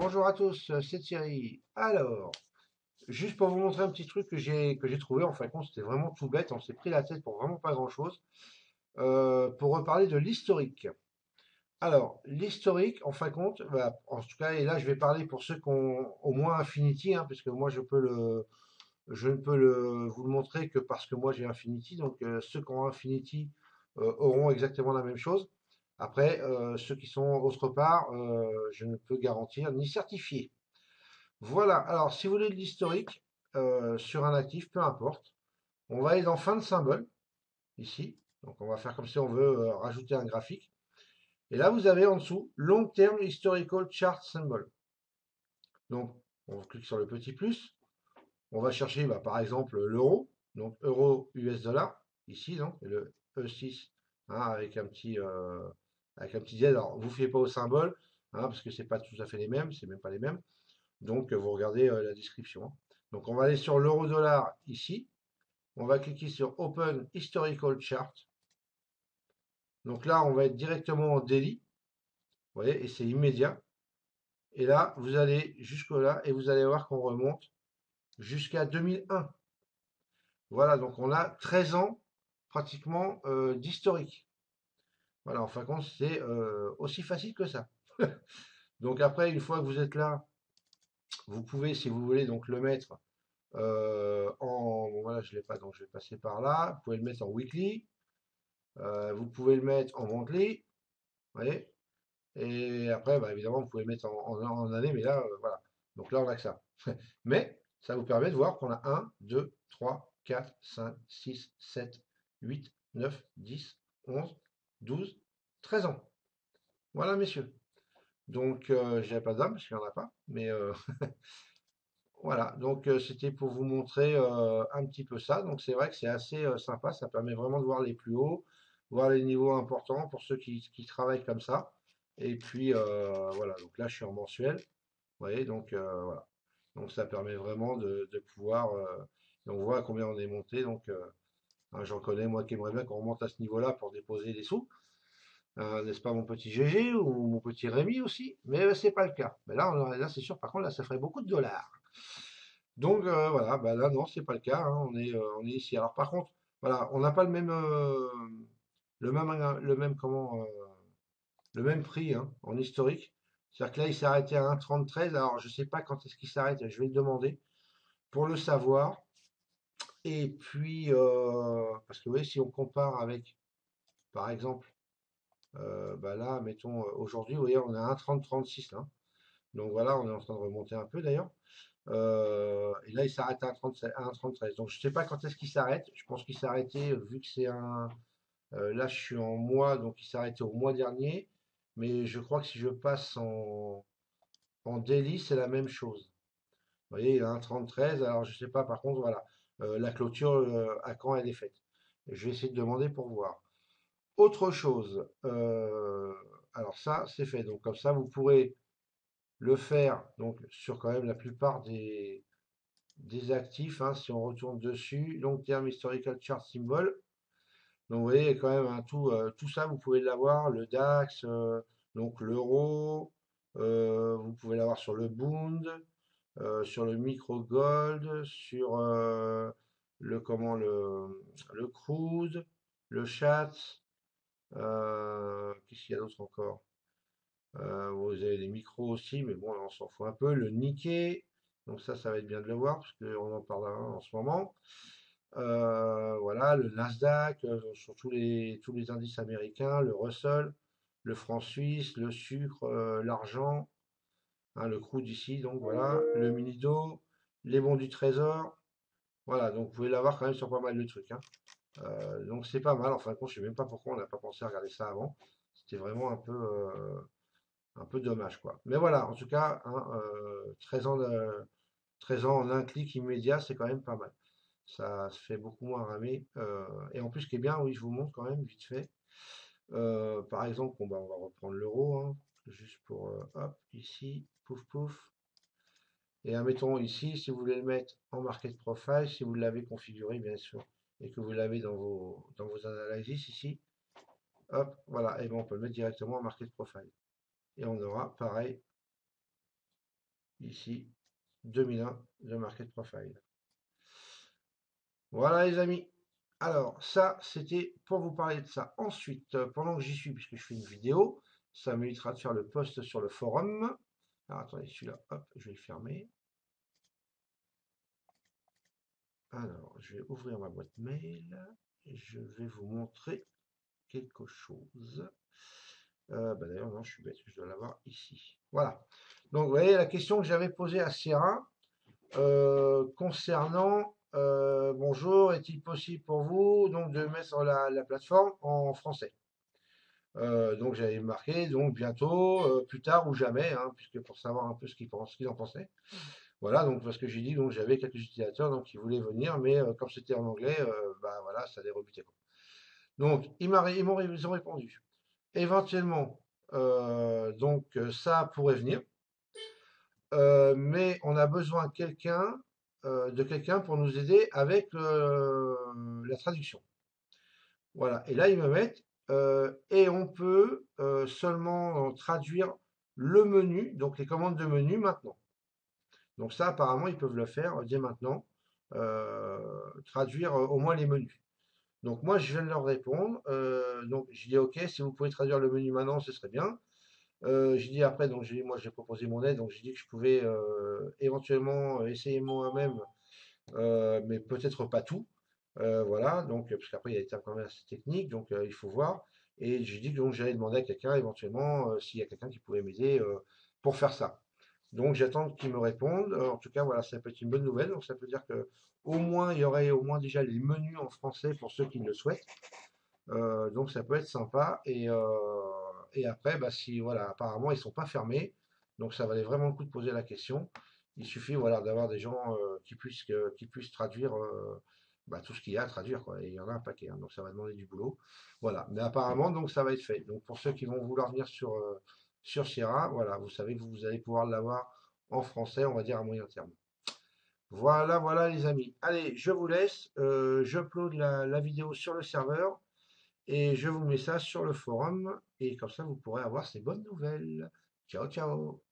Bonjour à tous, c'est Thierry. Alors, juste pour vous montrer un petit truc que j'ai trouvé, en fin de compte, c'était vraiment tout bête, on s'est pris la tête pour vraiment pas grand-chose, pour reparler de l'historique. Alors, l'historique, en fin de compte, bah, en tout cas, et là je vais parler pour ceux qui ont au moins Infinity, hein, parce que moi je ne peux vous le montrer que parce que moi j'ai Infinity, donc ceux qui ont Infinity auront exactement la même chose. Après, ceux qui sont autre part, je ne peux garantir ni certifier. Voilà, alors si vous voulez de l'historique sur un actif, peu importe, on va aller dans fin de symbole, ici. Donc on va faire comme si on veut rajouter un graphique. Et là, vous avez en dessous Long Term Historical Chart Symbol. Donc on clique sur le petit plus. On va chercher par exemple l'euro, donc euro US dollar, ici, donc, et le E6, hein, avec un petit Z. Alors vous ne fiez pas au symbole, hein, parce que c'est pas tout à fait les mêmes, c'est même pas les mêmes. Donc, vous regardez la description. Donc, on va aller sur l'euro-dollar ici. On va cliquer sur Open Historical Chart. Donc là, on va être directement en daily. Vous voyez, et c'est immédiat. Et là, vous allez jusque là et vous allez voir qu'on remonte jusqu'à 2001. Voilà, donc on a 13 ans pratiquement d'historique. Voilà, en fin de compte, c'est aussi facile que ça. Donc après, une fois que vous êtes là, vous pouvez, si vous voulez, donc le mettre bon, voilà, je l'ai pas, donc je vais passer par là. Vous pouvez le mettre en weekly, vous pouvez le mettre en monthly, vous voyez. Et après, évidemment, vous pouvez le mettre en année, mais là, voilà. Donc là, on a que ça. Mais ça vous permet de voir qu'on a 1, 2, 3, 4, 5, 6, 7, 8, 9, 10, 11, 12, 13 ans. Voilà, messieurs. Donc, je dirais pas d'âme, parce qu'il n'y en a pas, mais voilà, donc c'était pour vous montrer un petit peu ça. Donc c'est vrai que c'est assez sympa, ça permet vraiment de voir les plus hauts, voir les niveaux importants pour ceux qui travaillent comme ça. Et puis voilà, donc là je suis en mensuel, vous voyez, donc voilà. Donc ça permet vraiment de pouvoir, et on voit à combien on est monté. Donc hein, j'en connais moi qui aimerais bien qu'on remonte à ce niveau-là pour déposer des sous. N'est-ce pas mon petit GG ou mon petit Rémi aussi, mais c'est pas le cas. Mais là, là c'est sûr, par contre, là, ça ferait beaucoup de dollars. Donc voilà, là non, c'est pas le cas, hein, on est ici. Alors par contre, voilà, on n'a pas le même comment, le même prix hein, en historique. C'est-à-dire que là, il s'est arrêté à 1,33. Alors je sais pas quand est-ce qu'il s'arrête, je vais le demander pour le savoir. Et puis parce que vous voyez, si on compare avec, par exemple, là, mettons aujourd'hui, vous voyez, on est à 1,30-36 là. Donc voilà, on est en train de remonter un peu d'ailleurs. Et là, il s'arrête à 1,13. Donc, je ne sais pas quand est-ce qu'il s'arrête. Je pense qu'il s'est arrêté, vu que c'est un. Là, je suis en mois, donc il s'est arrêté au mois dernier. Mais je crois que si je passe en daily, c'est la même chose. Vous voyez, il a un 1,13. Alors, je ne sais pas, par contre, voilà. La clôture, à quand elle est faite. Je vais essayer de demander pour voir. Autre chose. Alors, ça, c'est fait. Donc, comme ça, vous pourrez le faire donc, sur quand même la plupart des actifs, hein, si on retourne dessus, long terme historical chart symbol. Donc vous voyez quand même tout ça, vous pouvez l'avoir, le DAX, donc l'euro, vous pouvez l'avoir sur le Bund, sur le micro gold, sur le crude, le chat, qu'est-ce qu'il y a d'autre encore? Vous avez des micros aussi, mais bon, là, on s'en fout un peu. Le Nikkei, donc ça va être bien de le voir, parce qu'on en parle en ce moment. Voilà, le Nasdaq, sur tous les indices américains, le Russell, le franc suisse, le sucre, l'argent, hein, le crude ici, donc voilà, le Minido, les bons du Trésor. Voilà, donc vous pouvez l'avoir quand même sur pas mal de trucs, hein. Donc c'est pas mal, en fin de compte, je sais même pas pourquoi on n'a pas pensé à regarder ça avant. C'était vraiment un peu dommage, quoi. Mais voilà, en tout cas, hein, 13 ans 13 ans en un clic immédiat, c'est quand même pas mal. Ça se fait beaucoup moins ramer. Et en plus, ce qui est bien, oui, je vous montre quand même vite fait. Par exemple, bon, on va reprendre l'euro, hein, juste pour, hop, ici, pouf, pouf. Et admettons ici, si vous voulez le mettre en market profile, si vous l'avez configuré, bien sûr, et que vous l'avez dans vos analyses ici, hop, voilà, et bien on peut le mettre directement en market profile. Et on aura pareil ici, 2001 de Market Profile. Voilà les amis. Alors ça, c'était pour vous parler de ça. Ensuite, pendant que j'y suis, puisque je fais une vidéo, ça m'évitera de faire le post sur le forum. Alors attendez, celui-là, hop, je vais le fermer. Alors, je vais ouvrir ma boîte mail. Et je vais vous montrer quelque chose. Bah d'ailleurs, non, je suis bête, je dois l'avoir ici. Voilà. Donc, vous voyez la question que j'avais posée à Sierra concernant bonjour, est-il possible pour vous donc de mettre sur la plateforme en français? Donc j'avais marqué donc bientôt, plus tard ou jamais, hein, puisque pour savoir un peu ce qu'ils en pensaient. Voilà, donc parce que j'ai dit donc j'avais quelques utilisateurs donc qui voulaient venir, mais comme c'était en anglais, bah voilà, ça les rebutait quoi. Donc ils ont répondu. Éventuellement, ça pourrait venir, mais on a besoin de quelqu'un pour nous aider avec la traduction. Voilà. Et là, ils me mettent, et on peut seulement traduire le menu, donc les commandes de menu maintenant. Donc ça, apparemment, ils peuvent le faire dès maintenant, euh, traduire au moins les menus. Donc moi, je viens de leur répondre. Donc je dis OK, si vous pouvez traduire le menu maintenant, ce serait bien. J'ai dit après, donc moi j'ai proposé mon aide, donc j'ai dit que je pouvais éventuellement essayer moi-même, mais peut-être pas tout. Voilà, donc parce qu'après il y a des termes quand même assez techniques, donc il faut voir. Et j'ai dit que donc j'allais demander à quelqu'un éventuellement s'il y a quelqu'un qui pouvait m'aider pour faire ça. Donc j'attends qu'ils me répondent. En tout cas, voilà, ça peut être une bonne nouvelle. Donc ça peut dire que au moins il y aurait au moins déjà les menus en français pour ceux qui le souhaitent. Donc ça peut être sympa. Et après, bah, si voilà, apparemment ils sont pas fermés, donc ça valait vraiment le coup de poser la question. Il suffit voilà d'avoir des gens qui puissent traduire bah, tout ce qu'il y a à traduire quoi. Et il y en a un paquet, hein, donc ça va demander du boulot. Voilà. Mais apparemment donc ça va être fait. Donc pour ceux qui vont vouloir venir sur Sierra, voilà, vous savez que vous allez pouvoir l'avoir en français, on va dire à moyen terme. Voilà, voilà les amis. Allez, je vous laisse. J'upload la vidéo sur le serveur. Et je vous mets ça sur le forum et comme ça vous pourrez avoir ces bonnes nouvelles. Ciao, ciao.